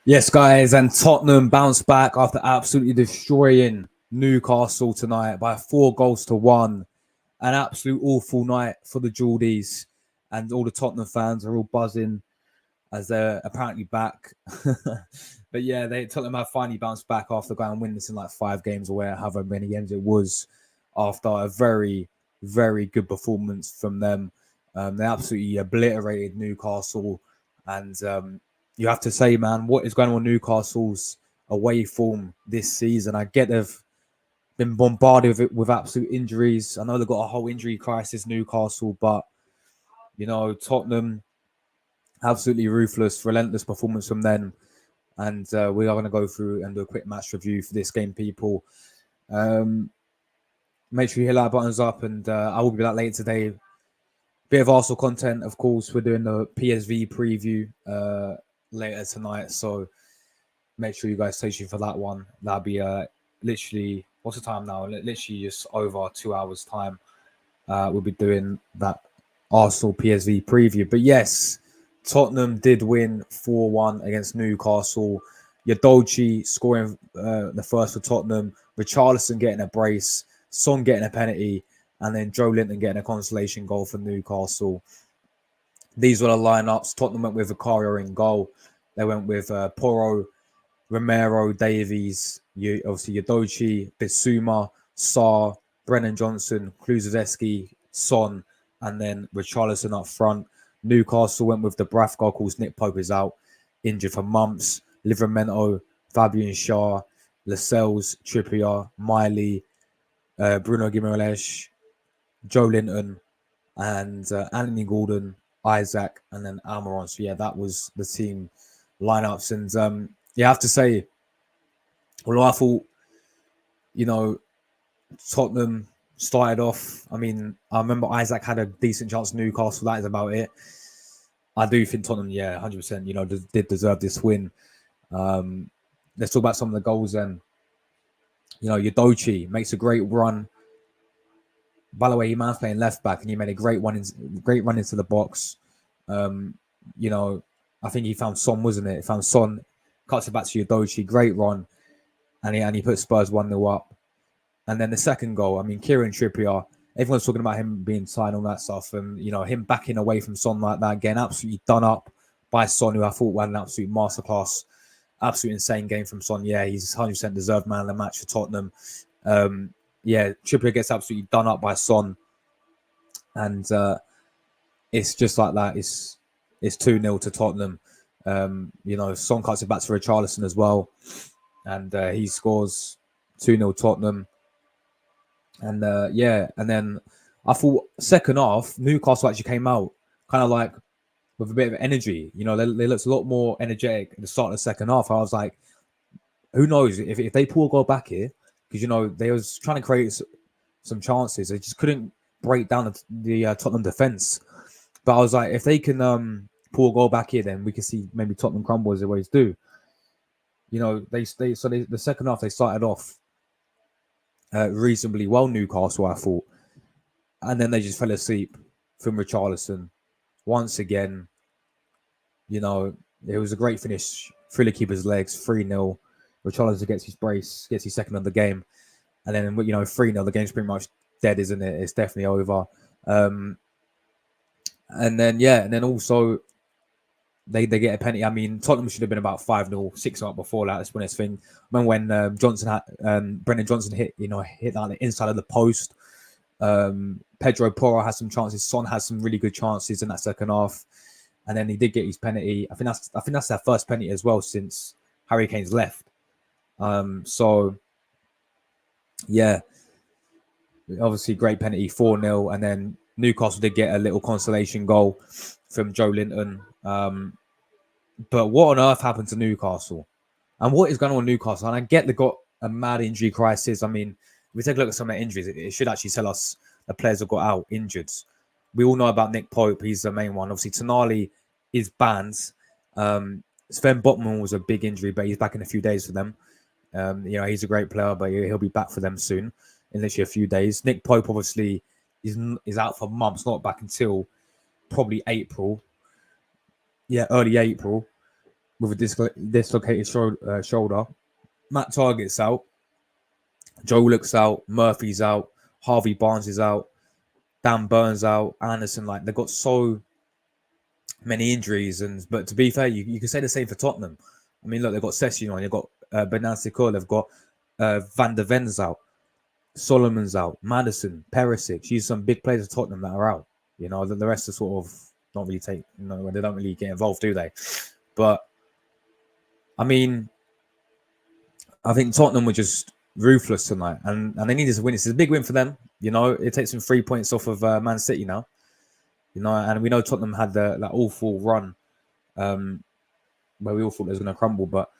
Yes, guys, and Tottenham bounced back after absolutely destroying Newcastle tonight by 4 goals to 1. An absolute awful night for the Geordies, and all the Tottenham fans are all buzzing as they're apparently back. But yeah, Tottenham have finally bounced back after going and winning this in like 5 games away, however many games it was, after a very, very good performance from them. They absolutely obliterated Newcastle, and you have to say, man, what is going on with Newcastle's away form this season? I get they've been bombarded with absolute injuries. I know they've got a whole injury crisis, Newcastle, but Tottenham absolutely ruthless, relentless performance from them. And we are going to go through and do a quick match review for this game, people. Make sure you hit like buttons up, and I will be back later today. Bit of Arsenal content, of course. We're doing the PSV preview later tonight, so make sure you guys stay tuned for that one. That'll be literally, what's the time now? Literally just over 2 hours time. We'll be doing that Arsenal PSV preview. But yes, Tottenham did win 4-1 against Newcastle. Yodolchi scoring the first for Tottenham. Richarlison getting a brace. Son getting a penalty. And then Joe Linton getting a consolation goal for Newcastle. These were the lineups. Tottenham went with Vicario in goal. They went with Porro, Romero, Davies, obviously Yodolchi, Bissouma, Sarr, Brennan Johnson, Kulusevski, Son, and then Richarlison up front. Newcastle went with the Brathgar, of course. Nick Pope is out, injured for months. Livramento, Fabian Schär, Lascelles, Trippier, Miley, Bruno Guimaraes, Joe Linton, and Anthony Gordon, Isaac, and then Almiron. So yeah, that was the team lineups. And I have to say, although I thought, Tottenham started off. I mean, I remember Isaac had a decent chance at Newcastle. That is about it. I do think Tottenham, 100%, did deserve this win. Let's talk about some of the goals then. Yodolchi makes a great run. By the way, he man's playing left back, and he made a great run into the box. I think he found Son, wasn't it? He found Son, cuts it back to Yodolchi, great run, and he put Spurs 1-0 up. And then the second goal, I mean, Kieran Trippier, everyone's talking about him being tired, all that stuff, and him backing away from Son like that, getting absolutely done up by Son, who I thought had an absolute masterclass, absolute insane game from Son. Yeah, he's 100% deserved man of the match for Tottenham. Trippier gets absolutely done up by Son, and it's just like that. It's 2-0 to Tottenham. Son cuts it back to Richarlison as well, and he scores 2-0 Tottenham. And and then I thought second half Newcastle actually came out kind of like with a bit of energy. They looked a lot more energetic at the start of the second half. I was like, who knows if they pull a goal back here, because they was trying to create some chances. They just couldn't break down the Tottenham defense. But I was like, if they can pull a goal back here, then we can see maybe Tottenham crumble as they always do. The second half they started off reasonably well, Newcastle, I thought, and then they just fell asleep from Richarlison once again. It was a great finish through the keeper's legs, 3-0. Richarlison gets his brace, gets his second of the game, and then 3-0. The game's pretty much dead, isn't it? It's definitely over. And then also they get a penalty. I mean, Tottenham should have been about 5-0, 6-0 before that. That's when it's thing. Remember when Brennan Johnson hit that the inside of the post. Pedro Porro has some chances. Son has some really good chances in that second half, and then he did get his penalty. I think that's their first penalty as well since Harry Kane's left. Obviously great penalty, 4-0, and then Newcastle did get a little consolation goal from Joe Linton. But what on earth happened to Newcastle? And what is going on with Newcastle? And I get they got a mad injury crisis. I mean, if we take a look at some of the injuries, it should actually tell us the players have got out injured. We all know about Nick Pope. He's the main one. Obviously, Tonali is banned. Sven Botman was a big injury, but he's back in a few days for them. He's a great player, but he'll be back for them soon in literally a few days. Nick Pope, obviously, is out for months, not back until probably April. Yeah, early April. with a dislocated shoulder. Matt Target's out. Joe looks out. Murphy's out. Harvey Barnes is out. Dan Burns out. Anderson, like they've got so many injuries, but to be fair, you can say the same for Tottenham. I mean, look, they've got Sessegnon, they've got Benancur, they've got Van der Ven's out, Solomon's out, Madison, Perisic. These some big players of Tottenham that are out. You know, the rest are sort of not really they don't really get involved, do they? But I mean, I think Tottenham were just ruthless tonight, and they needed to win. It's a big win for them. You know, it takes them 3 points off of Man City now. You know, and we know Tottenham had that awful run where we all thought it was going to crumble. But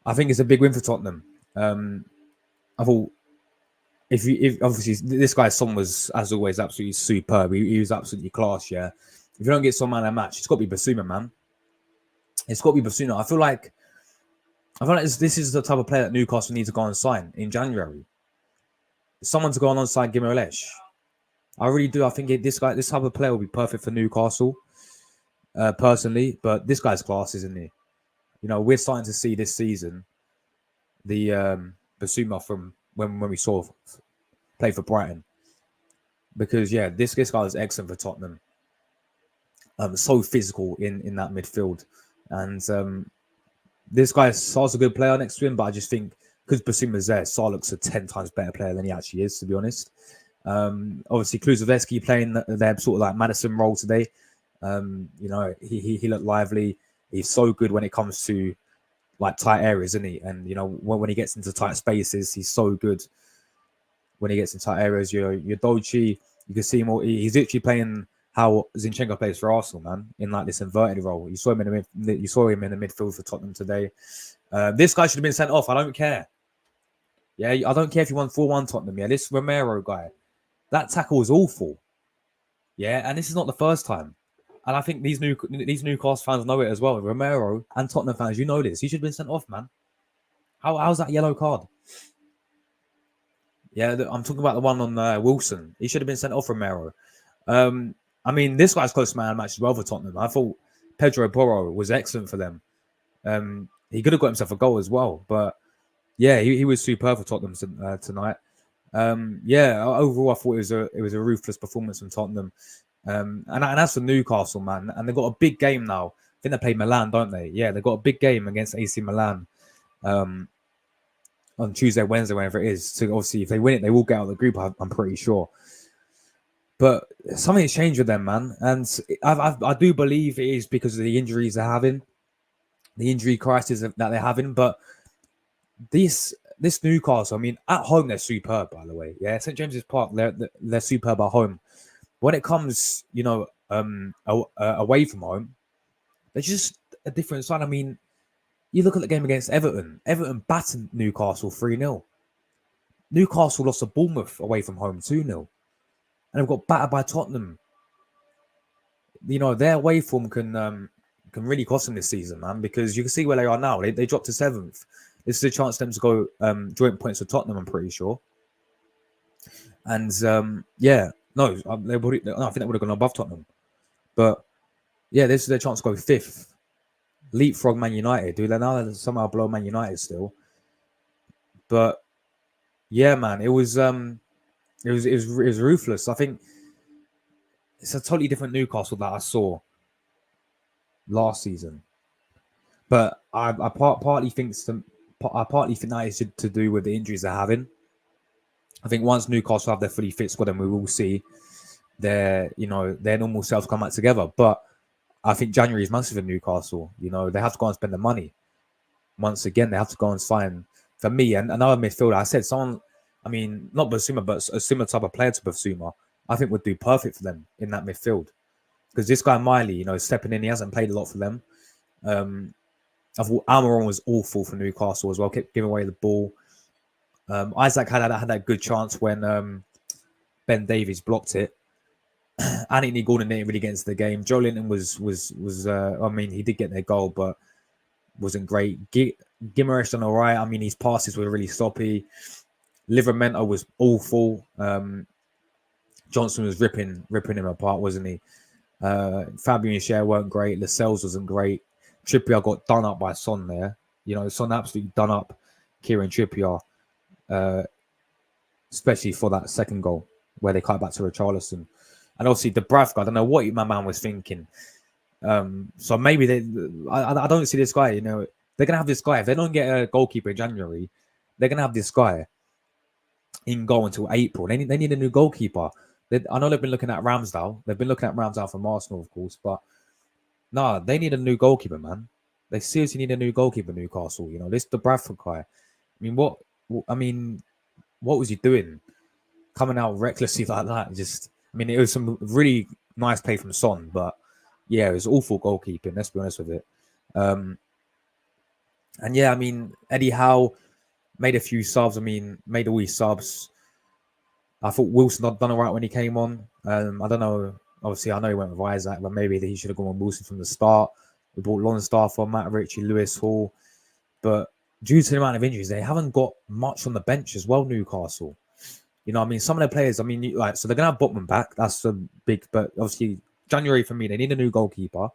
I think it's a big win for Tottenham. I thought if obviously this guy's Son was, as always, absolutely superb. He was absolutely class, yeah. If you don't get Son man of the match, it's got to be Basuma, man. It's got to be Basuma. I feel like this is the type of player that Newcastle needs to go and sign in January. Someone to go on alongside Gimerlesh. I really do. I think this type of player will be perfect for Newcastle, personally. But this guy's class, isn't he? You know, we're starting to see this season the Basuma from when we saw play for Brighton. Because yeah, this guy is excellent for Tottenham. So physical in that midfield, and this guy Sar's a good player next to him. But I just think because Basuma's there, Sar looks a 10 times better player than he actually is, to be honest. Obviously, Kulusevski playing their sort of like Madison role today. You know, he looked lively. He's so good when it comes to like tight areas, isn't he? And you know, when he gets into tight spaces, he's so good. When he gets in tight areas, your Dolce, you can see him. He's literally playing how Zinchenko plays for Arsenal, man, in like this inverted role. You saw him in the midfield for Tottenham today. This guy should have been sent off. I don't care. Yeah, I don't care if you won 4-1 Tottenham. Yeah, this Romero guy, that tackle was awful. Yeah, and this is not the first time. And I think these Newcastle fans know it as well. Romero and Tottenham fans, you know this. He should have been sent off, man. How's that yellow card? Yeah, I'm talking about the one on Wilson. He should have been sent off, Romero. I mean, this guy's close to man match as well for Tottenham. I thought Pedro Porro was excellent for them. He could have got himself a goal as well. But yeah, he was superb for Tottenham tonight. Yeah, overall, I thought it was a ruthless performance from Tottenham. And as for Newcastle, man, and they've got a big game now. I think they play Milan, don't they? Yeah, they've got a big game against AC Milan on Tuesday, Wednesday, whenever it is. So obviously, if they win it, they will get out of the group. I'm pretty sure. But something's changed with them, man, and I do believe it is because of the injuries they're having, the injury crisis that they're having. But this Newcastle, I mean, at home they're superb, by the way. Yeah, St James's Park, they're superb at home. When it comes, you know, away from home, they're just a different side. I mean, you look at the game against Everton. Everton battered Newcastle 3-0. Newcastle lost to Bournemouth away from home 2-0. And they've got battered by Tottenham. You know, their away form can really cost them this season, man, because you can see where they are now. They dropped to 7th. This is a chance for them to go joint points with Tottenham, I'm pretty sure. And yeah, no, I think they would have gone above Tottenham. But yeah, this is their chance to go 5th. Leapfrog Man United. Do they now somehow blow Man United still? But yeah, man, it was ruthless. I think it's a totally different Newcastle that I saw last season. But I partly think that is to do with the injuries they're having. I think once Newcastle have their fully fit squad, then we will see their normal selves come back together. But I think January is massive in Newcastle. You know, they have to go and spend the money. Once again, they have to go and sign, for me, and another midfielder. I said someone, I mean, not Basuma, but a similar type of player to Basuma, I think would do perfect for them in that midfield. Because this guy, Miley, you know, stepping in, he hasn't played a lot for them. I thought Almiron was awful for Newcastle as well, kept giving away the ball. Isaac had that good chance when Ben Davies blocked it. Anthony Gordon didn't really get into the game. Joe Linton was I mean, he did get their goal, but wasn't great. Guimaraes done all right. I mean, his passes were really sloppy. Livramento was awful. Johnson was ripping him apart, wasn't he? Fabian Schär weren't great. Lascelles wasn't great. Trippier got done up by Son there. You know, Son absolutely done up Kieran Trippier, especially for that second goal where they cut back to Richarlison. And obviously, the Bravka, I don't know what my man was thinking. So maybe I don't see this guy, you know, they're going to have this guy. If they don't get a goalkeeper in January, they're going to have this guy in goal until April. They need a new goalkeeper. I know they've been looking at Ramsdale. They've been looking at Ramsdale from Arsenal, of course, but nah, they need a new goalkeeper, man. They seriously need a new goalkeeper, Newcastle. You know, this the Bradford guy. I mean, what was he doing? Coming out recklessly like that. It was some really nice play from Son, but yeah, it was awful goalkeeping. Let's be honest with it. And yeah, I mean, Eddie Howe made a few subs. I mean, made all his subs. I thought Wilson had done all right when he came on. I don't know. Obviously, I know he went with Isaac, but maybe he should have gone with Wilson from the start. We brought Lonsdale, Matt Ritchie, Lewis Hall. But due to the amount of injuries, they haven't got much on the bench as well, Newcastle. You know, I mean, some of the players, so they're going to have Botman back. That's a big, but obviously, January for me, they need a new goalkeeper.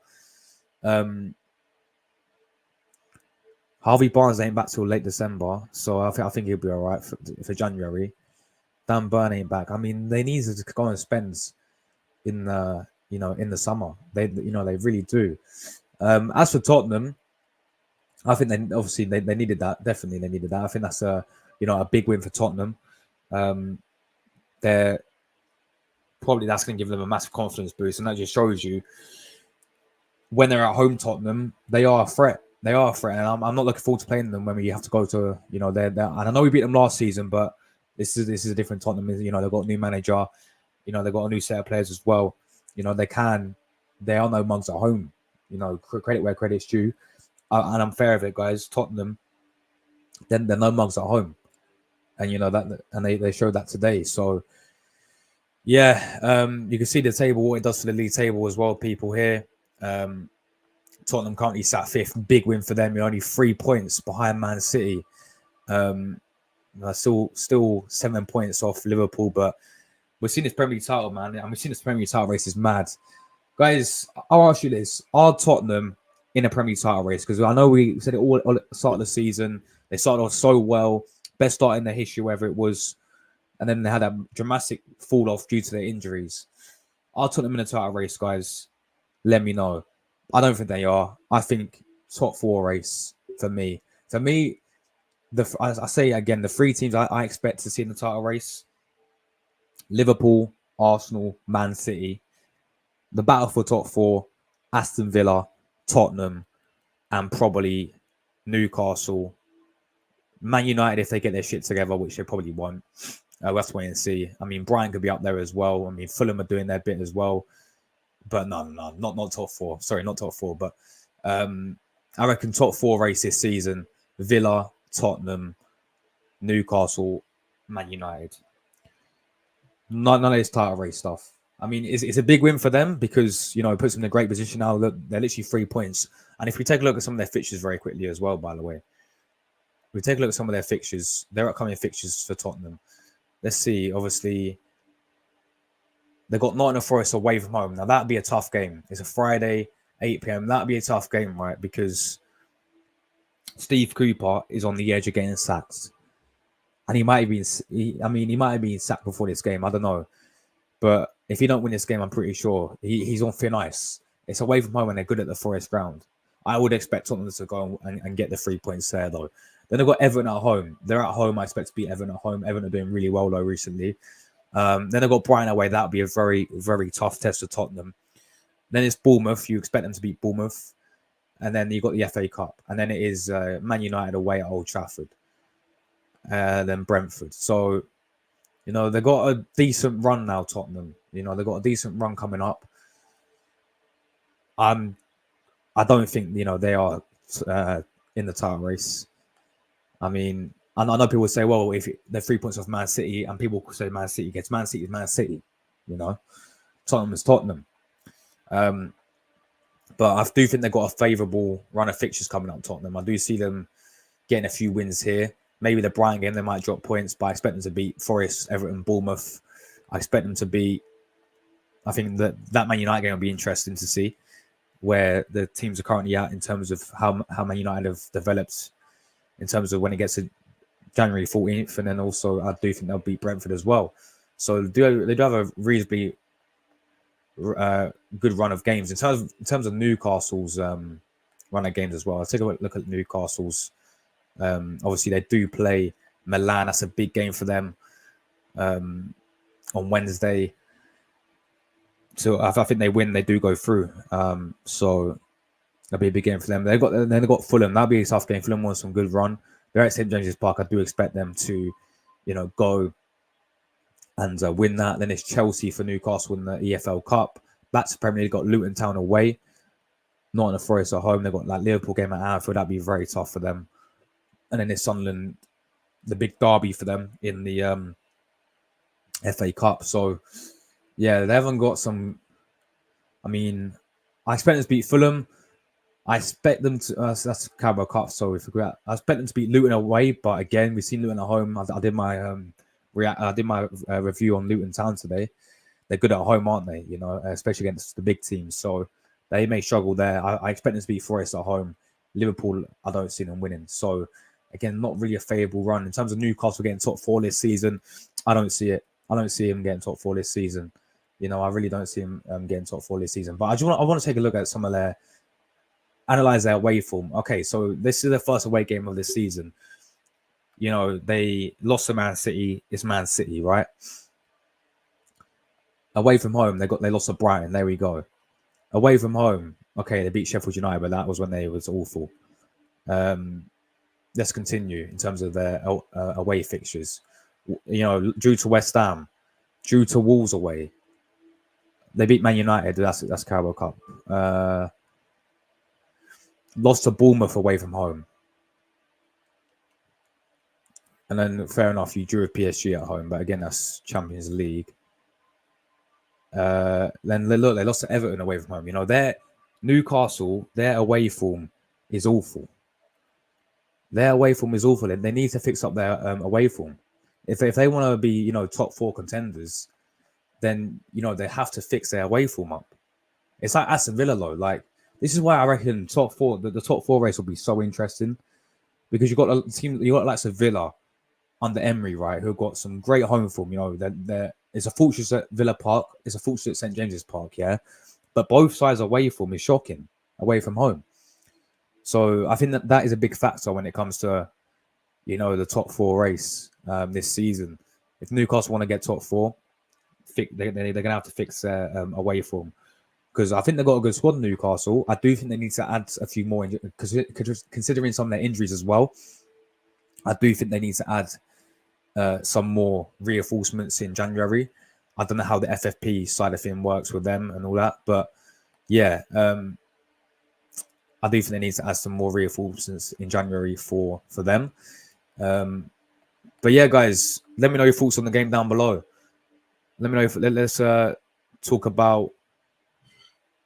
Harvey Barnes ain't back till late December, so I think he'll be all right for January. Dan Burn ain't back. I mean, they need to go and spend in the summer. They really do. As for Tottenham, I think they needed that. Definitely, they needed that. I think that's a big win for Tottenham. That's going to give them a massive confidence boost, and that just shows you when they're at home, Tottenham, they are a threat. They are a threat, and I'm not looking forward to playing them when we have to go to they're and I know we beat them last season, but this is a different Tottenham. They've got a new manager. They've got a new set of players as well. They are no mugs at home. Credit where credit's due. And I'm fair of it, guys. Tottenham, then they're no mugs at home. And they showed that today. So yeah, you can see the table, what it does for the league table as well, people here. Tottenham currently sat fifth. Big win for them. You're only 3 points behind Man City. Still 7 points off Liverpool, but we're seeing this Premier League title, man. And we've seen this Premier League title race is mad. Guys, I'll ask you this. Are Tottenham in a Premier League title race? Because I know we said it all at the start of the season. They started off so well. Best start in their history, wherever it was. And then they had a dramatic fall off due to their injuries. Are Tottenham in a title race, guys? Let me know. I don't think they are. I think top four race for me. For me, I say again, the three teams I expect to see in the title race: Liverpool, Arsenal, Man City. The battle for top four: Aston Villa, Tottenham, and probably Newcastle. Man United, if they get their shit together, which they probably won't. We'll have to wait and see. I mean, Brighton could be up there as well. I mean, Fulham are doing their bit as well. But no, not top four. Sorry, not top four. But I reckon top four race this season: Villa, Tottenham, Newcastle, Man United. None of this title race stuff. I mean, it's a big win for them because it puts them in a great position now. Look, they're literally 3 points. And if we take a look at some of their fixtures very quickly as well, by the way, we take a look at some of their fixtures, their upcoming fixtures for Tottenham. Let's see. Obviously, they've got Nottingham Forest away from home. Now, that'd be a tough game. It's a Friday, 8 p.m. That'd be a tough game, right? Because Steve Cooper is on the edge of getting sacked. And he might have been sacked before this game. I don't know. But if he don't win this game, I'm pretty sure he's on thin ice. It's away from home and they're good at the Forest ground. I would expect Tottenham to go and get the 3 points there, though. Then they've got Everton at home. They're at home. I expect to beat Everton at home. Everton are doing really well, though, recently. Then they've got Brighton away. That'll be a very, very tough test for Tottenham. Then it's Bournemouth. You expect them to beat Bournemouth. And then you've got the FA Cup. And then it is Man United away at Old Trafford. Then Brentford. So, they've got a decent run now, Tottenham. They've got a decent run coming up. I don't think, they are in the title race. I mean, I know people say, well, if they're 3 points off Man City, and people say Man City gets Man City is Man City, Tottenham is Tottenham. But I do think they've got a favourable run of fixtures coming up, Tottenham. I do see them getting a few wins here. Maybe the Brighton game, they might drop points, but I expect them to beat Forest, Everton, Bournemouth. I expect them to beat, I think that Man United game will be interesting to see. where the teams are currently at in terms of how Man United have developed in terms of when it gets to January 14th, and then also I do think they'll beat Brentford as well. So they do have a reasonably good run of games in terms of Newcastle's run of games as well. I'll take a look at Newcastle's. Obviously, they do play Milan. That's a big game for them on Wednesday. So I think they win. They do go through. So that'll be a big game for them. They've got Fulham. That'll be a tough game. Fulham won some good run. They're at St James's Park. I do expect them to, go and win that. Then it's Chelsea for Newcastle in the EFL Cup. Back to Premier League, got Luton Town away. Nottingham Forest at home. They've got that Liverpool game at Anfield. That'd be very tough for them. And then it's Sunderland, the big derby for them in the FA Cup. So, yeah, they haven't got some... I mean, I expect them to beat Fulham. I expect them to... that's Carabao Cup, so we forgot. I expect them to beat Luton away, but again, we've seen Luton at home. I did my review on Luton Town today. They're good at home, aren't they? Especially against the big teams. So they may struggle there. I expect them to beat Forest at home. Liverpool, I don't see them winning. So again, not really a favourable run. In terms of Newcastle getting top 4 this season, I don't see it. I don't see him getting top 4 this season. I really don't see him getting top 4 this season. But I want to take a look at some of their... Analyze their away form. Okay, so this is their first away game of this season. They lost to Man City. It's Man City, right? Away from home, they lost to Brighton. There we go. Away from home, okay, they beat Sheffield United, but that was when they was awful. Let's continue in terms of their away fixtures. Due to West Ham, due to Wolves away, they beat Man United. That's Carabao Cup. Lost to Bournemouth away from home. And then, fair enough, you drew with PSG at home. But again, that's Champions League. Then, look, they lost to Everton away from home. Their Newcastle, their away form is awful. Their away form is awful. And they need to fix up their away form. If they want to be, top 4 contenders, then, they have to fix their away form up. It's like Aston Villa, though. Like, this is why I reckon top 4, the top 4 race will be so interesting, because you've got a team, like Villa under Emery, right, who've got some great home form. It's a fortress at Villa Park, it's a fortress at St James's Park, yeah, but both sides away form is shocking away from home. So I think that is a big factor when it comes to, the top 4 race this season. If Newcastle want to get top 4, they're going to have to fix their away form. Because I think they've got a good squad in Newcastle. I do think they need to add a few more, because considering some of their injuries as well, I do think they need to add some more reinforcements in January. I don't know how the FFP side of thing works with them and all that, but yeah, I do think they need to add some more reinforcements in January for them. But yeah, guys, let me know your thoughts on the game down below. Let me know. Let's talk about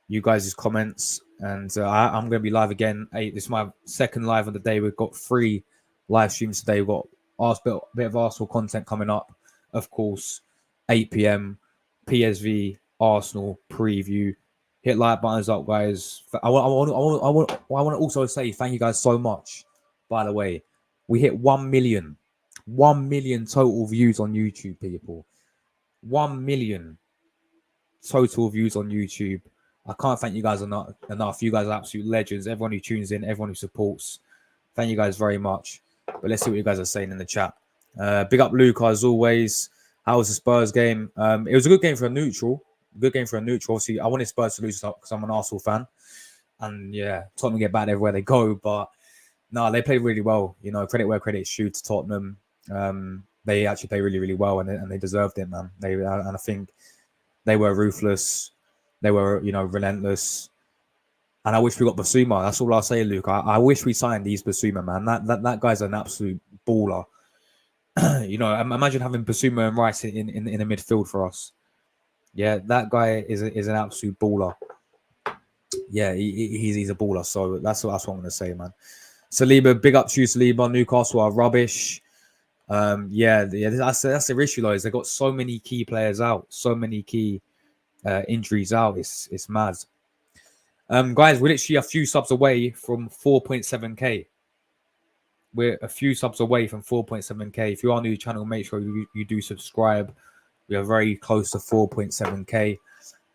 you guys' comments, and I'm going to be live again. This is my second live of the day. We've got 3 live streams today. We've got a bit of Arsenal content coming up, of course. 8 p.m. PSV Arsenal preview. Hit like buttons up, guys. I want to also say thank you guys so much. By the way, we hit 1 million total views on YouTube, people. 1 million total views on YouTube. I can't thank you guys enough. You guys are absolute legends. Everyone who tunes in, everyone who supports. Thank you guys very much. But let's see what you guys are saying in the chat. Big up Luca as always. How was the Spurs game? It was a good game for a neutral. Obviously, I wanted Spurs to lose because I'm an Arsenal fan. And yeah, Tottenham get bad everywhere they go. But no, they played really well. Credit where credit's due to Tottenham. They actually played really, really well, and they deserved it, man. And I think they were ruthless. They were, relentless. And I wish we got Basuma. That's all I'll say, Luke. I wish we signed these Basuma, man. That guy's an absolute baller. Imagine having Basuma and Rice in the midfield for us. Yeah, that guy is an absolute baller. Yeah, he's a baller. So that's what I'm going to say, man. Saliba, big up to you, Saliba. Newcastle are rubbish. Yeah, that's the issue, though. Is they got so many key players out, so many key injuries out. It's mad. Guys, we're literally a few subs away from 4.7k. We're a few subs away from 4.7k. If you are new to the channel, make sure you do subscribe. We are very close to 4.7k.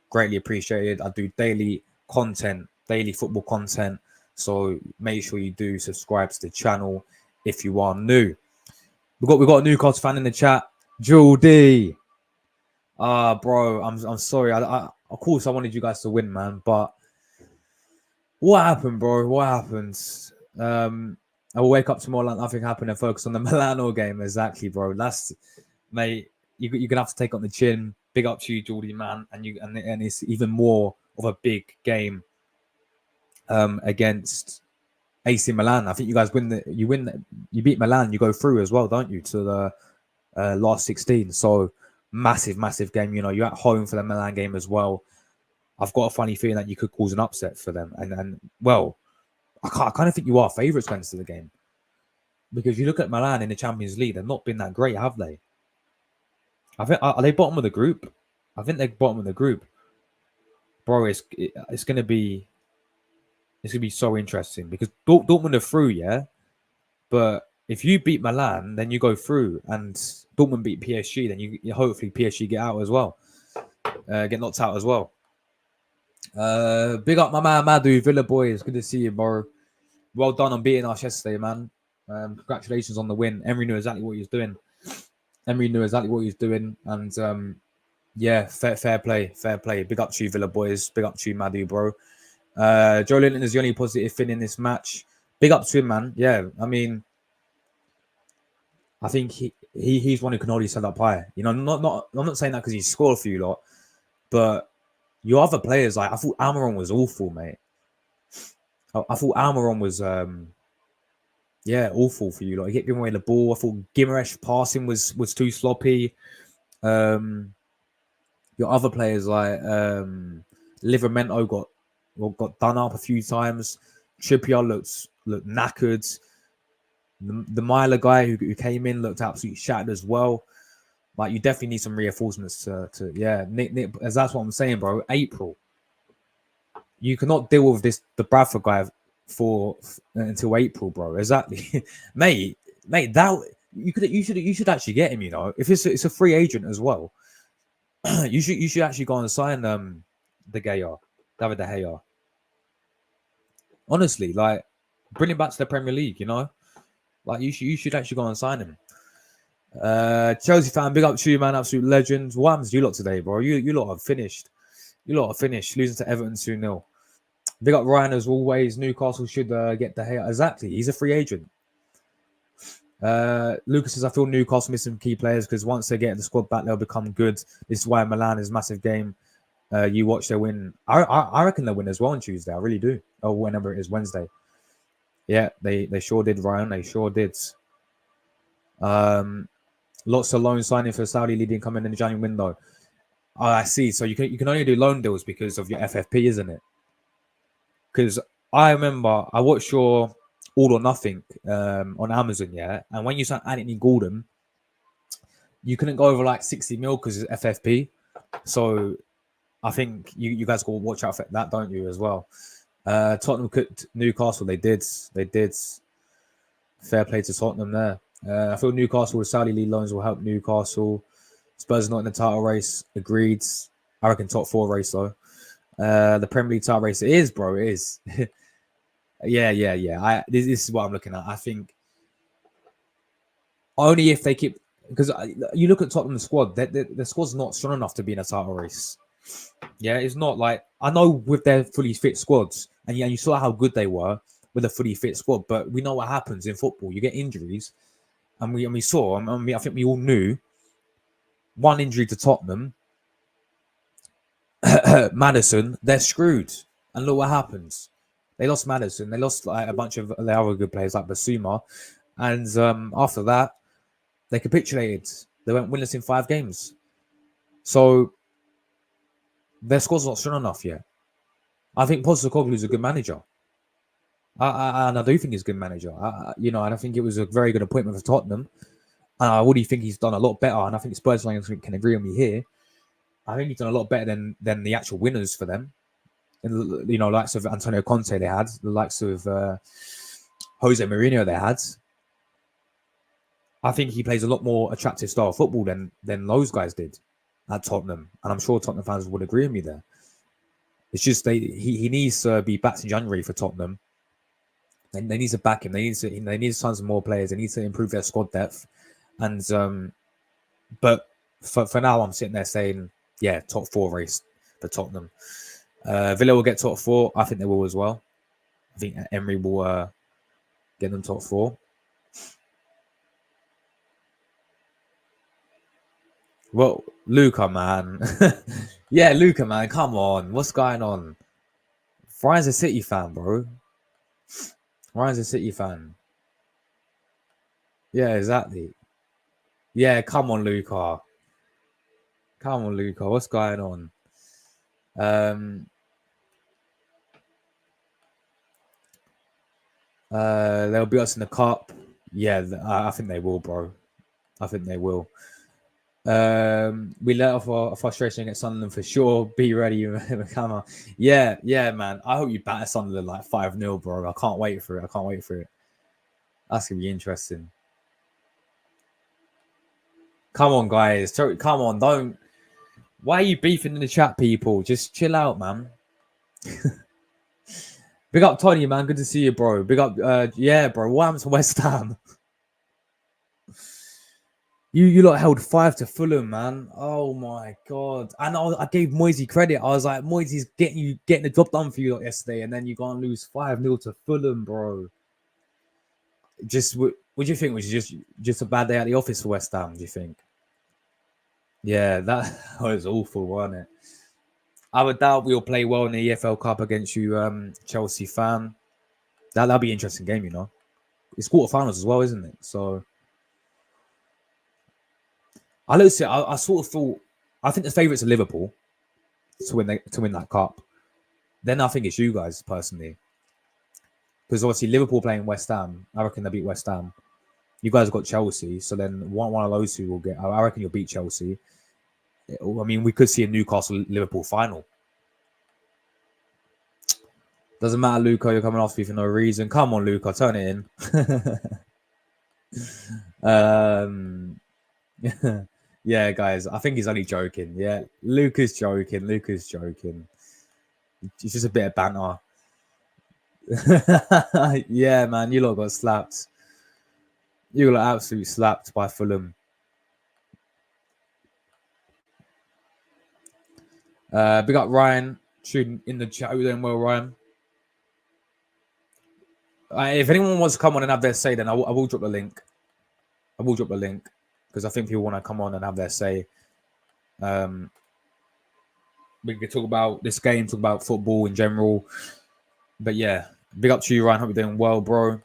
Greatly appreciated. I do daily content, daily football content. So make sure you do subscribe to the channel if you are new. We got a Newcastle fan in the chat, Judy. Bro, I'm sorry. Of course I wanted you guys to win, man. But what happened, bro? What happened? I will wake up tomorrow like nothing happened and focus on the Milano game. Exactly, bro. That's, mate. You're gonna have to take on the chin. Big up to you, Geordie, man. And it's even more of a big game against AC Milan. I think you guys you beat Milan, you go through as well, don't you, to the last 16. So massive game. You know, you're at home for the Milan game as well. I've got a funny feeling that you could cause an upset for them. And well, I kind of think you are favourites going into the game, because you look at Milan in the Champions League, they've not been that great, have they? I think, are they bottom of the group? I think they're bottom of the group, bro. It's gonna be so interesting, because Dortmund are through, yeah. But if you beat Milan, then you go through, and Dortmund beat PSG, then you hopefully PSG get out as well, get knocked out as well. Big up my man Madu, Villa boys. Good to see you, bro. Well done on beating us yesterday, man. Congratulations on the win. Emery knew exactly what he was doing. And yeah, fair play. Big up to you, Villa boys. Big up to you, Madu, bro. Joe Linton is the only positive thing in this match. Big up to him, man. Yeah, I mean, I think he's one who can hold his head up high. You know, I'm not saying that because he scored a few lot, but your other players, like, I thought Almiron was awful, mate. I thought Almiron was awful for you. Like, he kept giving away the ball. I thought Gimaresh passing was too sloppy. Your other players, like Livramento got done up a few times. Trippier looked knackered. The Myler guy who came in looked absolutely shattered as well. Like, you definitely need some reinforcements to Nick, as that's what I'm saying, bro. April, you cannot deal with the Bradford guy until April, bro. Exactly, mate. That you should actually get him. You know, if it's a free agent as well, you should actually go and sign David De Gea. Honestly, like, bring him back to the Premier League. You know, like, you should actually go and sign him. Chelsea fan, big up to you, man. Absolute legends. What happens to you lot today, bro? You lot have finished. Losing to Everton 2-0. Big up Ryan as always. Newcastle should get De Gea. Exactly. He's a free agent. Lucas says, I feel Newcastle missing key players, because once they get the squad back, they'll become good. This is why Milan is a massive game. You watch their win. I reckon they'll win as well on Tuesday. I really do. Or whenever it is, Wednesday. Yeah, they sure did, Ryan. They sure did. Lots of loan signing for Saudi leading coming in the January window. Oh, I see. So you can only do loan deals because of your FFP, isn't it? Because I remember I watched your All or Nothing on Amazon, yeah. And when you signed Anthony Gordon, you couldn't go over like 60 mil because it's FFP. So I think you guys got to watch out for that, don't you, as well? Tottenham cooked Newcastle. They did. Fair play to Tottenham there. I feel Newcastle with Saudi league loans will help Newcastle. Spurs not in the title race. Agreed. I reckon top 4 race though. The Premier League title race, it is, bro. It is. yeah. This is what I'm looking at. I think only if they keep, because you look at Tottenham's squad, the squad's not strong enough to be in a title race. Yeah, it's not like, I know with their fully fit squads, and you saw how good they were with a fully fit squad, but we know what happens in football. You get injuries, and we saw. I think we all knew. One injury to Tottenham, Maddison, they're screwed. And look what happens. They lost Maddison. They lost like a bunch of the other good players like Basuma, and after that, they capitulated. They went winless in 5 games. So their squad's not strong enough yet. I think Postecoglou is a good manager. And I do think he's a good manager. I think it was a very good appointment for Tottenham. And I already think he's done a lot better. And I think Spurs fans can agree with me here. I think he's done a lot better than the actual winners for them. and you know, likes of Antonio Conte they had, the likes of Jose Mourinho they had. I think he plays a lot more attractive style of football than those guys did at Tottenham, and I'm sure Tottenham fans would agree with me there. It's just he needs to be back in January for Tottenham. And they need to back him. They need to sign some more players. They need to improve their squad depth. And but for now, I'm sitting there saying, yeah, top 4 race for Tottenham. Villa will get top 4. I think they will as well. I think Emery will get them top 4. Well, Luca, man. Yeah, Luca, man. Come on. What's going on? Ryan's a City fan, bro. Ryan's a City fan. Yeah, exactly. Yeah, come on, Luca. Come on, Luca. What's going on? They'll beat us in the cup. Yeah, I think they will, bro. I think they will. We let off our frustration against Sunderland for sure. Be ready, Makama. Yeah, man. I hope you batter Sunderland like 5-0, bro. I can't wait for it. That's gonna be interesting. Come on, guys. Come on, don't. Why are you beefing in the chat, people? Just chill out, man. Big up Tony, man. Good to see you, bro. Big up, yeah, bro. What happened to West Ham? You lot held 5 to Fulham, man. Oh my god! And I gave Moisey credit. I was like, Moisey's getting the job done for you lot yesterday, and then you go and lose 5-0 to Fulham, bro. Just what do you think? Was just a bad day at the office for West Ham? Do you think? Yeah, that was awful, wasn't it? I would doubt we'll play well in the EFL Cup against you, Chelsea fan. That'll be an interesting game, you know. It's quarterfinals as well, isn't it? So I sort of thought I think the favourites are Liverpool to win that cup. Then I think it's you guys personally, because obviously Liverpool playing West Ham. I reckon they beat West Ham. You guys have got Chelsea, so then one of those two will get. I reckon you'll beat Chelsea. I mean, we could see a Newcastle Liverpool final. Doesn't matter, Luca. You're coming off me for no reason. Come on, Luca, turn it in. Yeah, guys. I think he's only joking. Yeah, Luca's joking. It's just a bit of banter. Yeah, man. You lot got slapped. You got absolutely slapped by Fulham. Big up Ryan. Shooting in the chat. We're doing well, Ryan. If anyone wants to come on and have their say, then I will drop the link. Because I think people want to come on and have their say. We could talk about this game, talk about football in general. But yeah, big up to you, Ryan. Hope you're doing well, bro.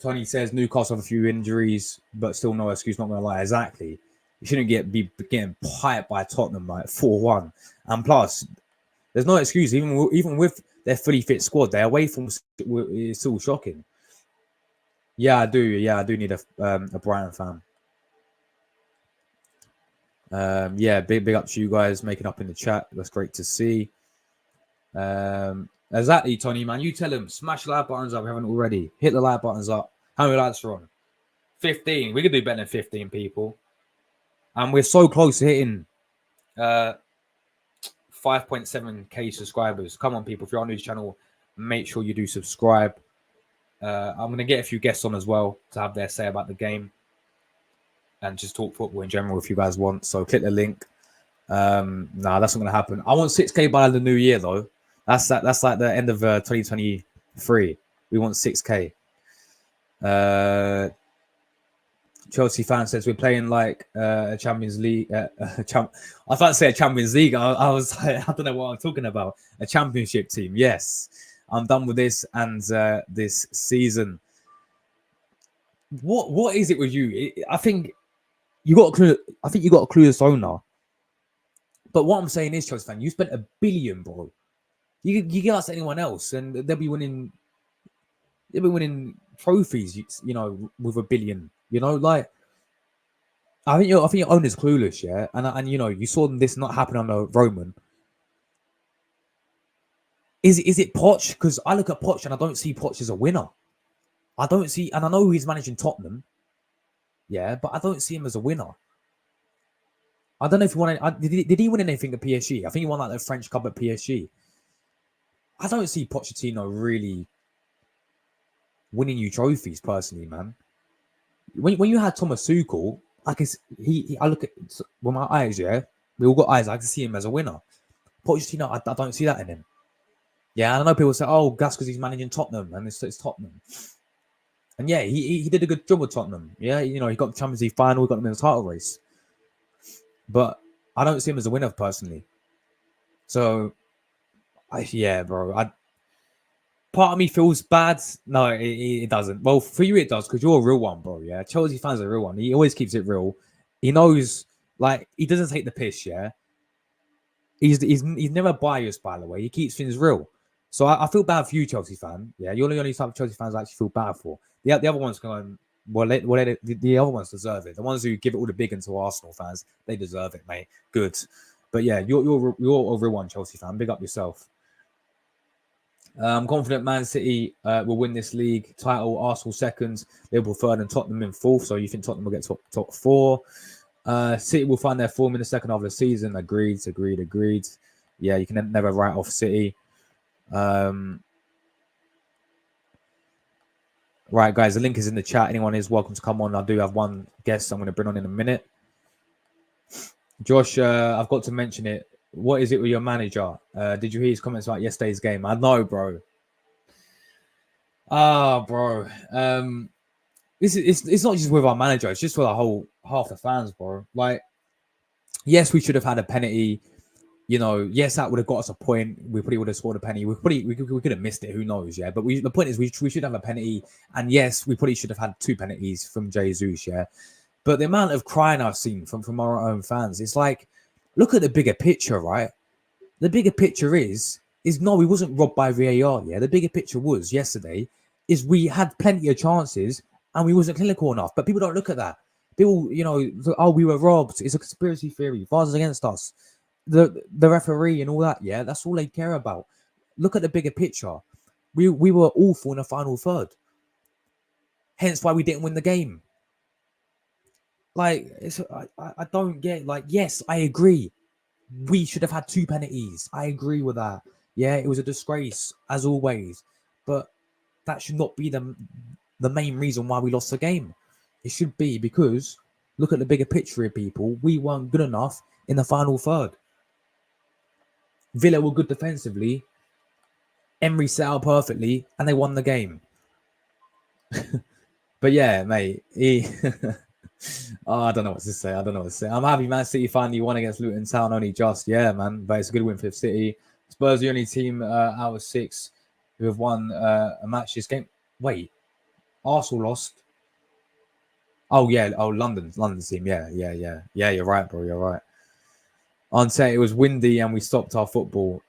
Tony says Newcastle have a few injuries, but still no excuse. Not gonna lie, exactly. You shouldn't be getting piped by Tottenham like 4-1. And plus, there's no excuse. Even with their fully fit squad, they're away from. It's still shocking. Yeah, I do. Yeah, I do need a Brighton fan. Yeah, big up to you guys making up in the chat. That's great to see. Exactly, Tony, man. You tell him, smash the like buttons up. We haven't already. Hit the like buttons up. How many likes are on? 15. We could do better than 15 people. And we're so close to hitting 5.7k subscribers. Come on, people. If you're on this channel, make sure you do subscribe. I'm going to get a few guests on as well to have their say about the game and just talk football in general if you guys want. So click the link. Nah, that's not going to happen. I want 6k by the new year, though. That's like the end of 2023. We want 6k. Chelsea fan says we're playing like a Champions League. I thought to say a Champions League. I was like, I don't know what I'm talking about. A championship team. Yes, I'm done with this and this season. What is it with you? I think you got a clue. I think you got a clueless owner. But what I'm saying is, Chelsea fan, you spent $1 billion, bro. You get us anyone else, and they'll be winning. They'll be winning trophies, you know, with $1 billion. You know, like I think your owner's clueless, yeah. And you know, you saw this not happen under Roman. Is it Poch? Because I look at Poch and I don't see Poch as a winner. I don't see, and I know he's managing Tottenham, yeah, but I don't see him as a winner. I don't know if he won. Did he win anything at PSG? I think he won like the French Cup at PSG. I don't see Pochettino really winning you trophies personally, man. When you had Thomas Tuchel, I look at with my eyes, yeah, we all got eyes. I can see him as a winner. Pochettino, I don't see that in him. Yeah, I know people say, "Oh, that's because he's managing Tottenham and it's Tottenham." And yeah, he did a good job with Tottenham. Yeah, you know, he got the Champions League final, he got them in the title race. But I don't see him as a winner personally. So, yeah, bro. Part of me feels bad. No, it doesn't. Well, for you it does because you're a real one, bro. Yeah, Chelsea fans are a real one. He always keeps it real. He knows, like, he doesn't take the piss. Yeah, he's never biased. By the way, he keeps things real. So I feel bad for you, Chelsea fan. Yeah, you're the only type of Chelsea fans I actually feel bad for. The other ones going, the other ones deserve it. The ones who give it all the big into Arsenal fans, they deserve it, mate. Good, but yeah, you're a real one, Chelsea fan. Big up yourself. I'm confident Man City will win this league title. Arsenal second, Liverpool third, and Tottenham in fourth. So you think Tottenham will get top four? City will find their form in the second half of the season. Agreed. Yeah, you can never write off City. Right, guys, the link is in the chat. Anyone is welcome to come on. I do have one guest I'm going to bring on in a minute. Josh, I've got to mention it. What is it with your manager? Did you hear his comments about yesterday's game? I know, bro. Bro. It's not just with our manager. It's just for the whole half the fans, bro. Like, yes, we should have had a penalty. You know, yes, that would have got us a point. We probably would have scored a penalty. We could have missed it. Who knows? Yeah, but the point is, we should have a penalty. And yes, we probably should have had 2 penalties from Jesus. Yeah, but the amount of crying I've seen from our own fans, it's like, look at the bigger picture, right? The bigger picture is no, we wasn't robbed by VAR. Yeah, the bigger picture was yesterday is we had plenty of chances and we wasn't clinical enough. But people don't look at that. People, you know, oh, we were robbed. It's a conspiracy theory. VAR's against us. The referee and all that. Yeah, that's all they care about. Look at the bigger picture. We were awful in the final third. Hence why we didn't win the game. Like, I don't get, like, yes, I agree. We should have had 2 penalties. I agree with that. Yeah, it was a disgrace, as always. But that should not be the main reason why we lost the game. It should be because, look at the bigger picture of people. We weren't good enough in the final third. Villa were good defensively. Emery set out perfectly, and they won the game. But yeah, mate, I don't know what to say. I'm happy Man City finally won against Luton Town, only just. Yeah, man, but it's a good win for City. Spurs are the only team out of 6 who have won a match this game. Wait, Arsenal lost. Oh yeah, London's team. Yeah. You're right, bro. You're right. Ante, it was windy and we stopped our football.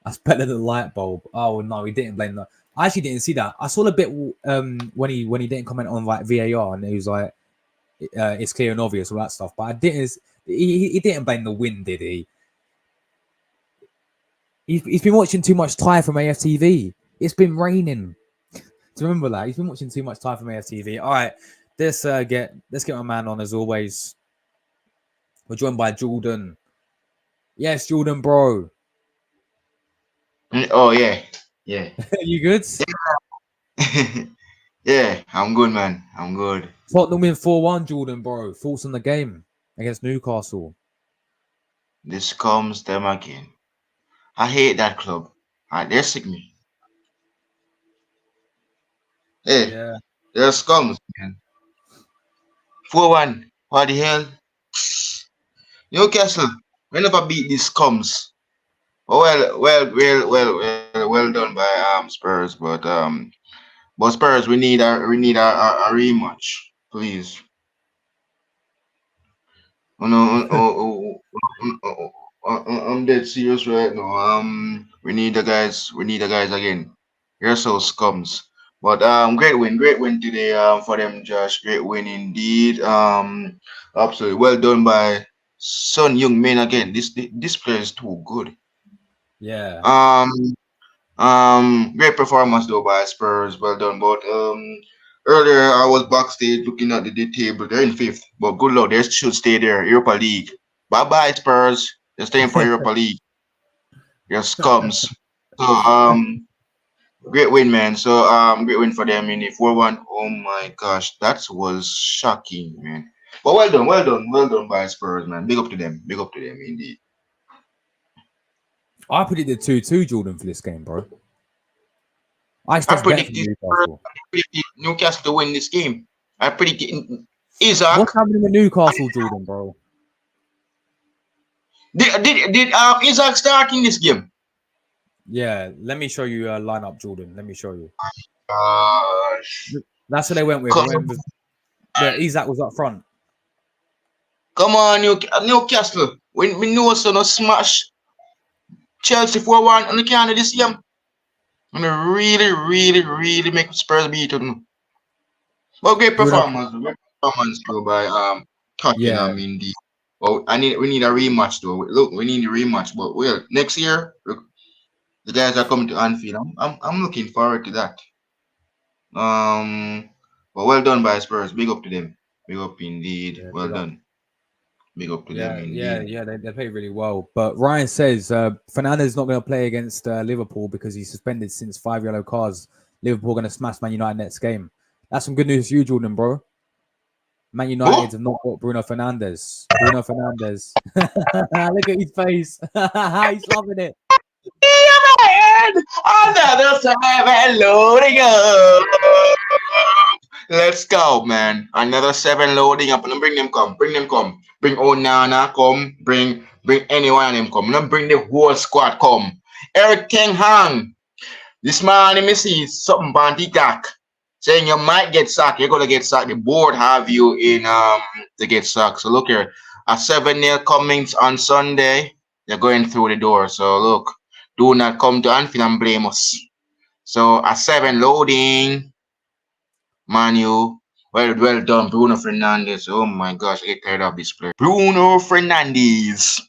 That's better than the light bulb. Oh no, he didn't blame that. I actually didn't see that. I saw a bit when he didn't comment on like VAR and he was like, it's clear and obvious, all that stuff. But I didn't. He didn't blame the wind, did he? He's been watching too much Thai from AFTV. It's been raining. Do you remember that? He's been watching too much Thai from AFTV. All right, let's get my man on as always. We're joined by Jordan. Yes, Jordan, bro. Oh yeah. You good? Yeah, I'm good, man. I'm good. Tottenham win 4-1, Jordan, bro. Thoughts on the game against Newcastle? This comes them again. I hate that club. They sick me. Hey, Yeah. they're scums, man. 4-1. What the hell? Newcastle, we never beat these scums. Oh, well done by Spurs, but Spurs, we need a rematch, please. Oh, no, I'm dead serious right now. We need the guys. We need the guys again. You're so scums. But great win today. For them, Josh. Great win indeed. Absolutely well done by Son Young Min again. This player is too good. Yeah. Um, Great performance though by Spurs. Well done. But earlier I was backstage looking at the table. They're in fifth, but good luck. They should stay there. Europa League. Bye bye Spurs. They're staying for Europa League. Your scums. So great win, man. So great win for them in the 4-1. Oh my gosh, that was shocking, man. But well done by Spurs, man. Big up to them indeed. I predicted 2-2 Jordan for this game, bro. I I expect better from predicted Spurs. Newcastle. I predicted Newcastle to win this game. I predicted Isaac. What's happening with Newcastle, Jordan, bro? Did Isaac start in this game? Yeah, let me show you a lineup, Jordan. Let me show you. Gosh. That's what they went with. They went with Isaac was up front. Come on, Newcastle. We know so no smash Chelsea 4-1 on the can of this game. And really make Spurs beat them. But Bruno, great performance though by yeah, Tottenham indeed. Well, we need a rematch though. Look, we need a rematch. But well, next year, look, the guys are coming to Anfield. I'm looking forward to that. Um, but well done by Spurs. Big up to them. Big up indeed. yeah, Well big up. done. Big up to them Yeah. indeed. They play really well. But Ryan says Fernandez is not going to play against Liverpool because he's suspended since 5 yellow cards. Liverpool going to smash Man United next game. That's some good news for you, Jordan, bro. Man United Who? have not got Bruno Fernandez. Bruno Fernandez. Look at his face. He's loving it. Another 7 loading up. Let's go, man. Another 7 loading up. And bring them come. Bring them come. Bring Onana come. Bring anyone of them come. Not bring the whole squad come. Eric Ten Hag. This man, let me see something on TikTok saying you might get sacked. You're gonna get sacked. The board have you in to get sacked. So look here. A 7-0 Cummings on Sunday. You're going through the door. So look, do not come to Anfield and blame us. So a 7 loading. Manu. Well done, Bruno Fernandez. Oh my gosh, I get tired of this player. Bruno Fernandez.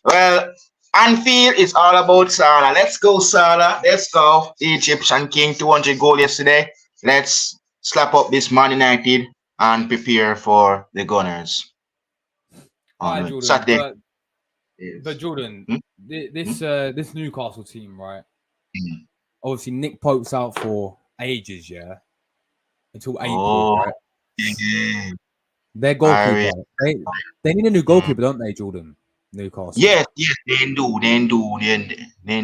Well, Anfield is all about Salah. Let's go, Salah. Let's go. Egyptian King, 200 goal yesterday. Let's slap up this Man United and prepare for the Gunners All right, on Jordan. Saturday. But Jordan, Hmm? this Newcastle team, right? Hmm. Obviously, Nick Pope's out for ages, yeah, until April, Oh, right? yeah. Their I goalkeeper, they need a new goalkeeper, don't they, Jordan? Newcastle. yes, they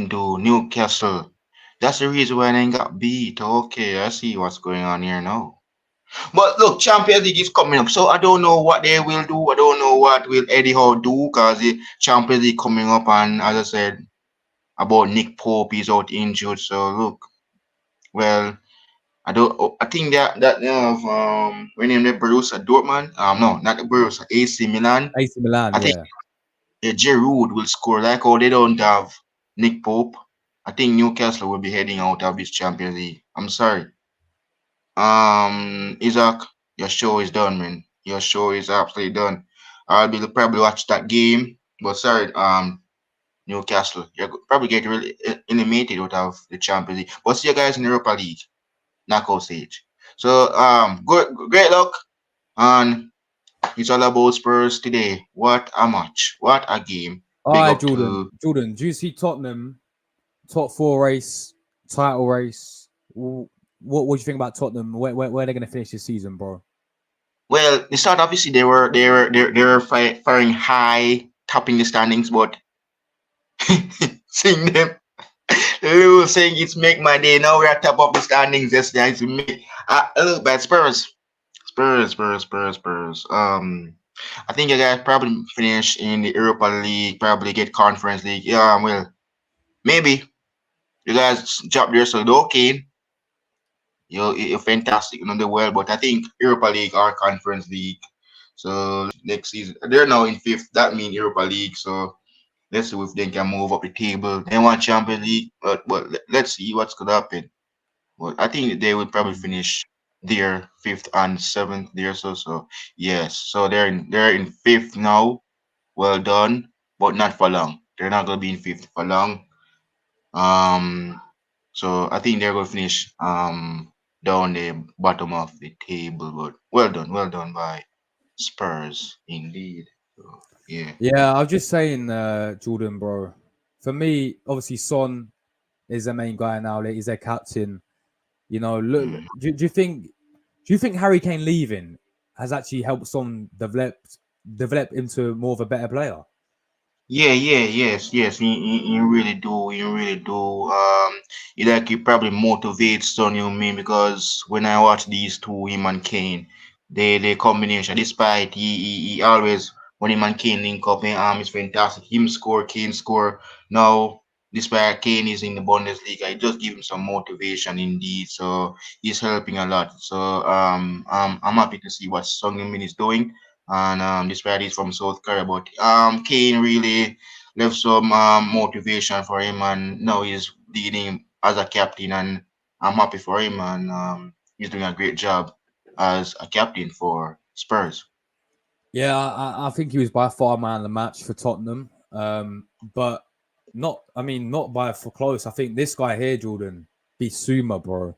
do. Newcastle. That's the reason why they got beat. Okay, I see what's going on here now. But look, Champions League is coming up, so I don't know what they will do. I don't know what will Eddie Howe do because the Champions League coming up, and as I said about Nick Pope, he's out injured. So look, well, I don't. I think that they have we name the Borussia Dortmund. No, not the Borussia, AC Milan. AC Milan, I think yeah. Giroud will score. Like how they don't have Nick Pope. I think Newcastle will be heading out of this Champions League. I'm sorry. Isaac, your show is done, man. Your show is absolutely done. I'll be probably watch that game, but sorry, Newcastle, you're probably get really eliminated out of the Champions League. But see you guys in the Europa League knockout stage. So great luck, and it's all about Spurs today. What a match! What a game! All Big right, up Jordan. to Jordan, do you see Tottenham top four race, title race? What do you think about Tottenham? Where are they going to finish this season, bro? well. The start obviously they were firing high, topping the standings, but seeing them lose, saying it's make my day. Now we're at top of the standings. Yesterday, to me, look bad Spurs. I think you guys probably finish in the Europa League, probably get Conference League. Yeah, well, maybe you guys drop there, so okay. You're fantastic in the world, but I think Europa League or Conference League. So next season, they're now in fifth. That means Europa League. So let's see if they can move up the table. They want Champions League, but let's see what's gonna happen. Well, I think they will probably Mm. finish their fifth and seventh there. So yes, so they're in fifth now. Well done, but not for long. They're not gonna be in fifth for long. Um, so I think they're going to finish down the bottom of the table. But well done by Spurs indeed. So yeah. Yeah, I'm just saying, Jordan, bro. For me, obviously, Son is the main guy now. He's their captain. You know, look. Mm. Do you think? Do you think Harry Kane leaving has actually helped Son develop into more of a better player? Yes. You really do. You really do. It probably motivates Son, you mean, because when I watch these two, him and Kane, the combination, despite he always when him and Kane link up, it's fantastic. Him score, Kane score. Now, despite Kane is in the Bundesliga, it just gives him some motivation indeed. So he's helping a lot. So I'm happy to see what Son Heung-min is doing. And despite he's from South Korea, but Kane really left some motivation for him, and now he's leading as a captain, and I'm happy for him, and he's doing a great job as a captain for Spurs. Yeah, I think he was by far man of the match for Tottenham. But not, I mean, not by for close. I think this guy here, Jordan, Bissouma, bro.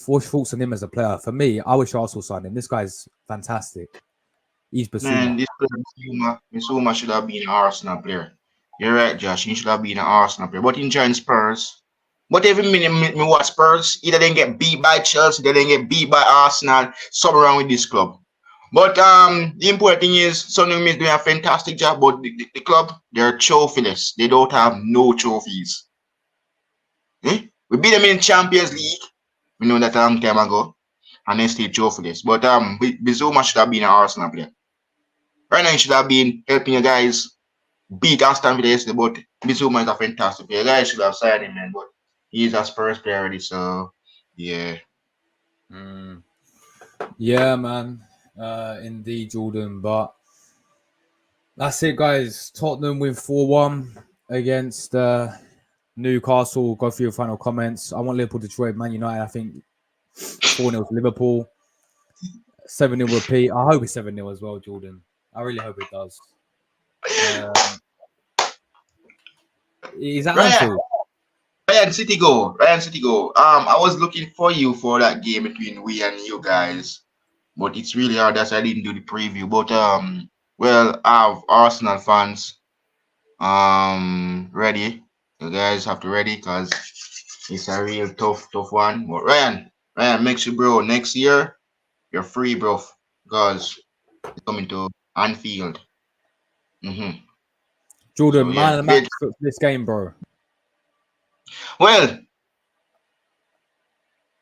What's your thoughts on him as a player? For me, I wish Arsenal signed him. This guy's fantastic. He's Man, Bissouma. this player Misuma should have been an Arsenal player. You're right, Josh. He should have been an Arsenal player, but he joined Spurs. But every minute me watch Spurs, either they get beat by Chelsea, they get beat by Arsenal, something wrong with this club. But the important thing is Son Heung-min is doing a fantastic job, but the club, they're trophyless. They don't have no trophies. We beat them in Champions League. We know that a long time ago. And they still trophyless. But Bizuma should have been an Arsenal player. Right now he should have been helping you guys beat Aston Villa yesterday, but Bizuma is a fantastic player. You guys should have signed him, man, but he's a Spurs player already, so yeah. Mm. Yeah, man. Indeed, Jordan. But that's it, guys. Tottenham win 4-1 against Newcastle. Go through your final comments. I want Liverpool, Detroit, Man United. I think 4-0 to Liverpool. 7-0 repeat. I hope it's 7-0 as well, Jordan. I really hope it does. Is that Ryan, Anfield? Ryan City go. I was looking for you for that game between we and you guys, but it's really hard. That's why I didn't do the preview. But well, I have Arsenal fans ready. You guys have to ready because it's a real tough one. But Ryan, make sure, bro. Next year you're free, bro, because it's coming to Anfield. Mm-hmm. Jordan, So man yeah, of the great. match for this game, bro. Well,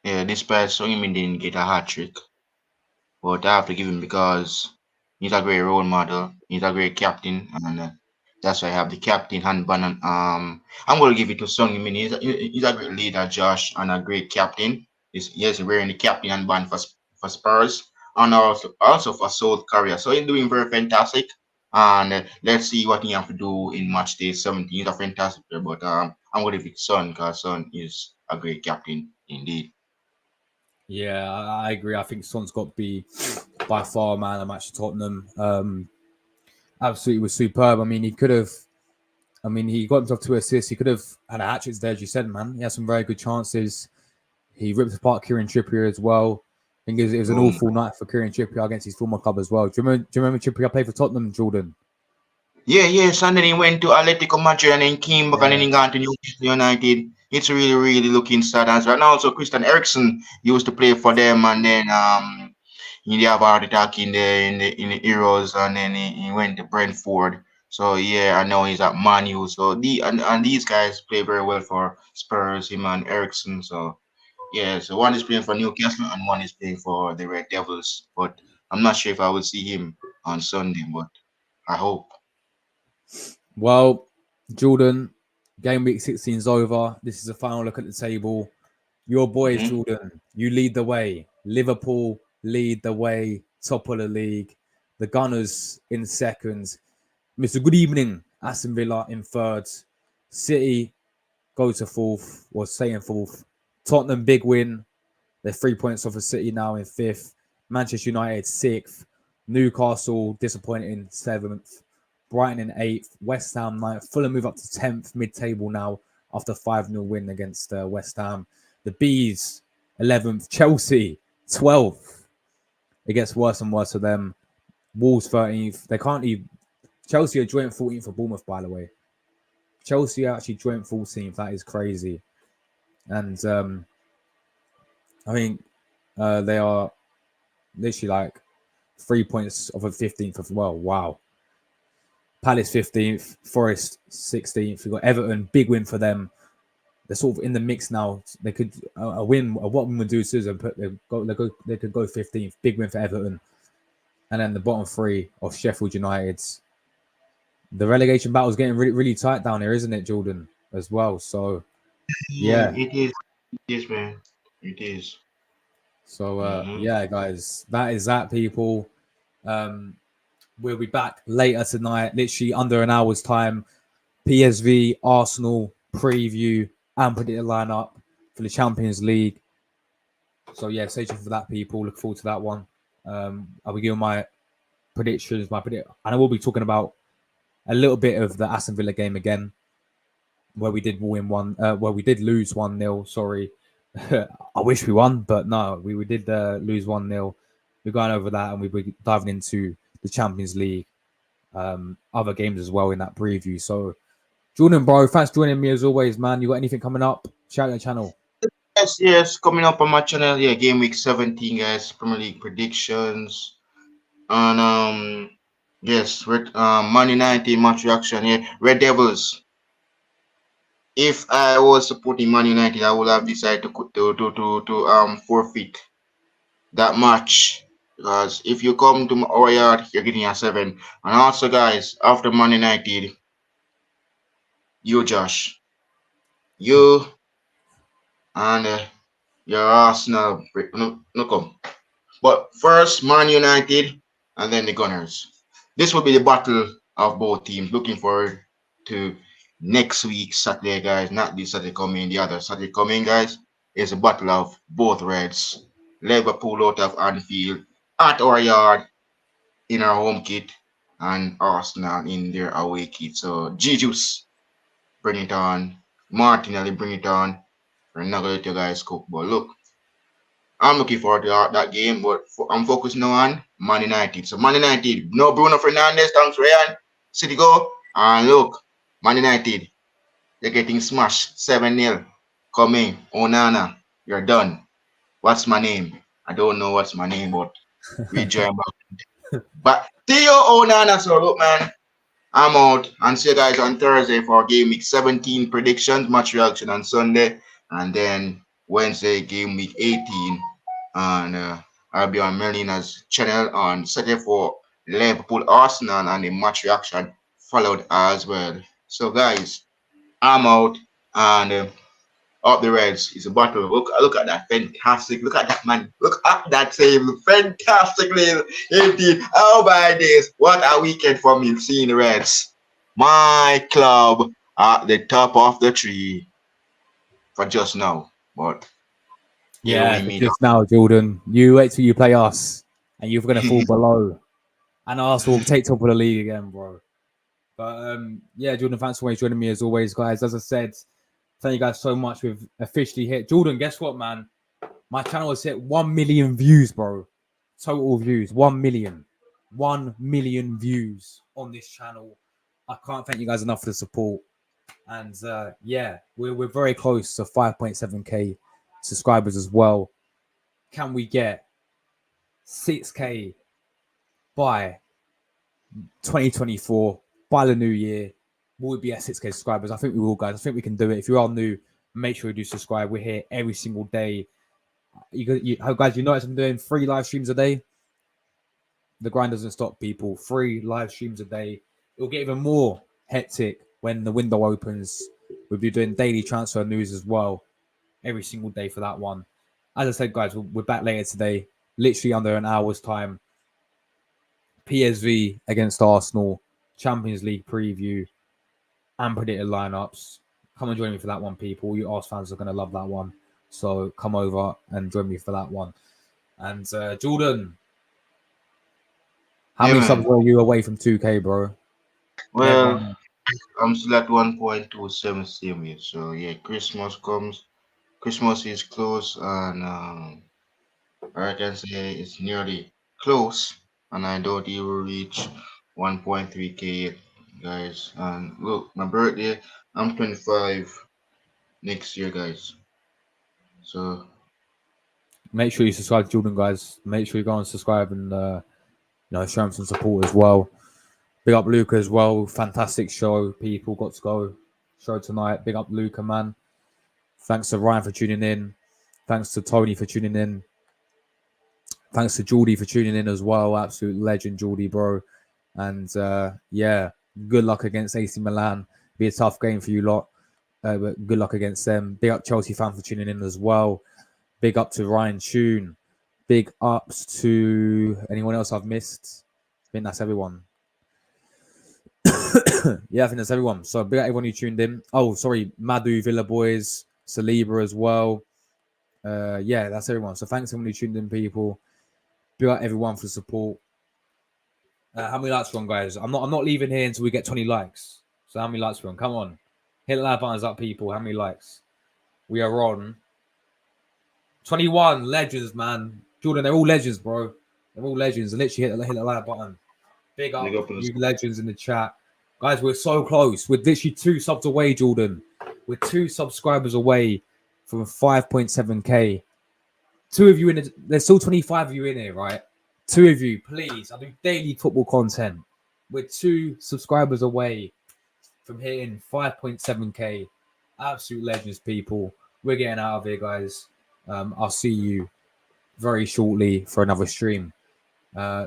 yeah, this person didn't get a hat trick, but I have to give him because he's a great role model. He's a great captain, and that's why I have the captain handband. And, I'm going to give it to Sung Min. He's a great leader, Josh, and a great captain. He's wearing the captain handband for Spurs and also for South Korea. So he's doing very fantastic. And let's see what he have to do in match day 17. He's a fantastic player, but I'm going to give it to Son because Son is a great captain indeed. Yeah, I agree. I think Son's got to be by far man of the match for Tottenham. Absolutely was superb. I mean, he could have. I mean, he got himself 2 assists. He could have had a hat trick there, as you said, man. He had some very good chances. He ripped apart Kieran Trippier as well. I think it was an Boom. awful night for Kieran Trippier against his former club as well. Do you remember Trippier played for Tottenham, Jordan? Yes, and then he went to Atletico Madrid and then came back and then Yeah. he got to Newcastle United. It's really looking sad as well. And also Christian Eriksen used to play for them and then he have a heart attack in the Euros and then he went to Brentford. So yeah, I know he's at Man U. So and these guys play very well for Spurs, him and Eriksen. So yeah, so one is playing for Newcastle and one is playing for the Red Devils. But I'm not sure if I will see him on Sunday, but I hope. Well, Jordan, game week 16 is over. This is a final look at the table. Your boys, Mhm. Jordan, you lead the way. Liverpool lead the way, top of the league. The Gunners in second. Mr. Good evening, Aston Villa in third. City go to fourth, or stay in fourth. Tottenham, big win. They're 3 points off of City now in fifth. Manchester United, sixth. Newcastle, disappointing, seventh. Brighton in eighth. West Ham, ninth. Fulham move up to 10th, mid table now, after 5-0 win against West Ham. The Bees 11th, Chelsea 12th. It gets worse and worse for them. Wolves 13th. They can't even. Chelsea are joint 14th for Bournemouth, by the way. Chelsea are actually joint 14th. That is crazy. And I think they are literally like 3 points off of 15th as well. Wow. Palace 15th, Forest 16th. We've got Everton, big win for them. They're sort of in the mix now. They could a win. What we would do is they could go 15th. Big win for Everton, and then the bottom three of Sheffield United's. The relegation battle is getting really, really tight down here, isn't it, Jordan? As well. So Yeah, yeah. it is. It is, man. It is. So yeah, guys, that is that, people. We'll be back later tonight, literally under an hour's time. PSV, Arsenal preview and predict the lineup for the Champions League. So yeah, stay tuned for that, people. Look forward to that one. I'll be giving my predictions, and I will be talking about a little bit of the Aston Villa game again, where we did win where we did lose 1-0. Sorry, I wish we won, but no, we did lose 1-0. We're going over that, and we're diving into the Champions League, other games as well in that preview. So, Jordan, bro, thanks for joining me as always, man. You got anything coming up? Shout out your channel. Yes. Coming up on my channel, yeah, game week 17, guys. Premier League predictions. And yes, Man United match reaction here. Red Devils. If I was supporting Man United, I would have decided to forfeit that match, because if you come to our yard, you're getting a 7. And also, guys, after Man United, you, Josh, you and your Arsenal, no come. But first, Man United, and then the Gunners. This will be the battle of both teams. Looking forward to next week, Saturday, guys. Not this Saturday coming, the other Saturday coming, guys. Is a battle of both Reds. Liverpool out of Anfield at our yard in our home kit, and Arsenal in their away kit. So, G-Juice, bring it on. Martinelli, bring it on. We're not going to let you guys cook, but look, I'm looking forward to that game, but I'm focused now on Man United. So Man United, no Bruno Fernandes, thanks Ryan. City go. And look, Man United, they're getting smashed 7-0. Coming, Onana, you're done. What's my name? I don't know what's my name, but we join back. But Theo Onana, so look, man, I'm out. And see you guys on Thursday for game week 17 predictions, match reaction on Sunday, and then Wednesday, game week 18. And I'll be on Melina's channel on Saturday for Liverpool Arsenal and the match reaction followed as well. So, guys, I'm out, and up the Reds is a battle. Look at that, fantastic. Look at that, man. Look at that save. Fantastically indeed. Oh my days. What a weekend for me seeing the Reds. My club at the top of the tree for just now. But Yeah, we but meet just now, Jordan, you wait till you play us, and you're gonna fall up. below, and Arsenal will take top of the league again, bro. But yeah, Jordan, thanks for joining me as always, guys. As I said, thank you guys so much. We've officially hit Jordan. Guess what, man? My channel has hit 1 million views, bro. Total views, 1 million. 1 million views on this channel. I can't thank you guys enough for the support. And yeah, we're very close to 5.7k subscribers as well. Can we get 6k by 2024, by the new year? Will we be at 6k subscribers? I think we will, guys. I think we can do it. If you are new, make sure you do subscribe. We're here every single day. Guys, you notice I'm doing 3 live streams a day. The grind doesn't stop, people. 3 live streams a day. It'll get even more hectic when the window opens. We'll be doing daily transfer news as well, every single day for that one. As I said, guys, we're back later today, literally under an hour's time. PSV against Arsenal, Champions League preview, and predicted lineups. Come and join me for that one, people. You Arsenal fans are going to love that one. So come over and join me for that one. And Jordan, how many subs were you away from 2K, bro? Well, I'm still at 1.27 same yet. So yeah, Christmas comes. Christmas is close, and I can say it's nearly close, and I doubt it will reach 1.3k yet, guys. And look, my birthday, I'm 25 next year, guys. So Make sure you subscribe to Jordan, guys. Make sure you go and subscribe and show him some support as well. Big up Luca as well. Fantastic show. People got to go show tonight. Big up Luca, man. Thanks to Ryan for tuning in. Thanks to Tony for tuning in. Thanks to Geordie for tuning in as well. Absolute legend, Geordie, bro. And yeah, good luck against AC Milan. Be a tough game for you lot. But good luck against them. Big up Chelsea fan for tuning in as well. Big up to Ryan Tune. Big ups to anyone else I've missed. I think that's everyone. Yeah, I think that's everyone. So big up everyone who tuned in. Oh, sorry, Madu, Villa Boys, Saliba as well. Yeah, that's everyone. So thanks everyone who tuned in, people. Big up everyone for support. How many likes we're on, guys? I'm not leaving here until we get 20 likes. So how many likes we're on? Come on. Hit the like buttons up, people. How many likes? We are on 21 legends, man. Jordan, they're all legends, bro. They're all legends. Literally hit the like button. Big up, you legends in the chat. Guys, we're so close. We're literally 2 subs away, Jordan. We're 2 subscribers away from 5.7k. 2 of you in it. There's still 25 of you in here, right? 2 of you, please. I do daily football content. We're 2 subscribers away from hitting 5.7k. Absolute legends, people. We're getting out of here, guys. I'll see you very shortly for another stream.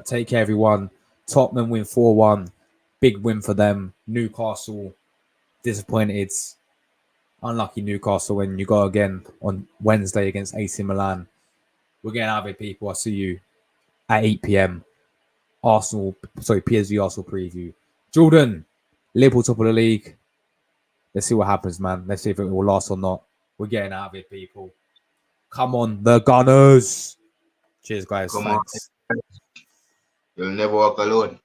Take care, everyone. Tottenham win 4-1. Big win for them. Newcastle disappointed. Unlucky Newcastle when you go again on Wednesday against AC Milan. We're getting out of it, people. I'll see you at 8 p.m. PSV Arsenal preview. Jordan, Liverpool top of the league. Let's see what happens, man. Let's see if it will last or not. We're getting out of it, people. Come on, the Gunners. Cheers, guys. come Thanks. on, you'll never walk alone.